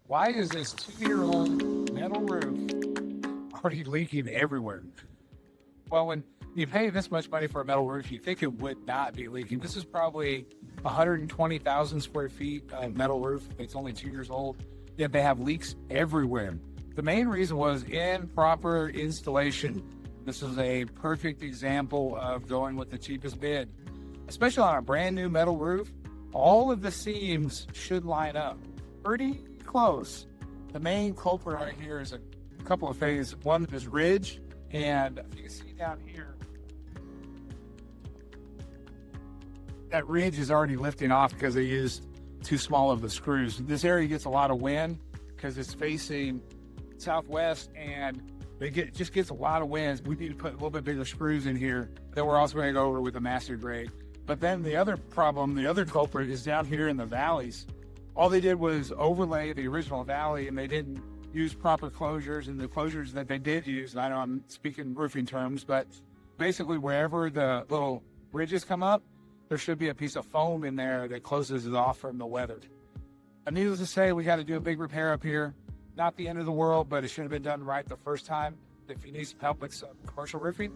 Why is this 2-year-old metal roof already leaking everywhere? Well, when you pay this much money for a metal roof, you think it would not be leaking. This is probably 120,000 square feet of metal roof. It's only 2 years old, yet they have leaks everywhere. The main reason was improper installation. This is a perfect example of going with the cheapest bid. Especially on a brand new metal roof, all of the seams should line up pretty close. The main culprit right here is a couple of things. One is ridge, and if you can see down here, that ridge is already lifting off because they used too small of the screws. This area gets a lot of wind because it's facing southwest, and just gets a lot of winds. We need to put a little bit bigger screws in here. Then we're also going to go over with the master grade. But then the other problem, the other culprit is down here in the valleys. All they did was overlay the original valley, and they didn't use proper closures. And the closures that they did use, and I know I'm speaking roofing terms, but basically wherever the little ridges come up, there should be a piece of foam in there that closes it off from the weather. And needless to say, we got to do a big repair up here. Not the end of the world, but it should have been done right the first time. If you need some help with some commercial roofing,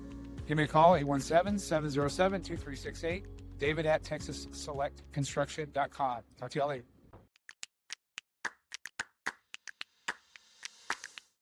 give me a call, 817-707-2368. David at TexasSelectConstruction.com. Talk to y'all later.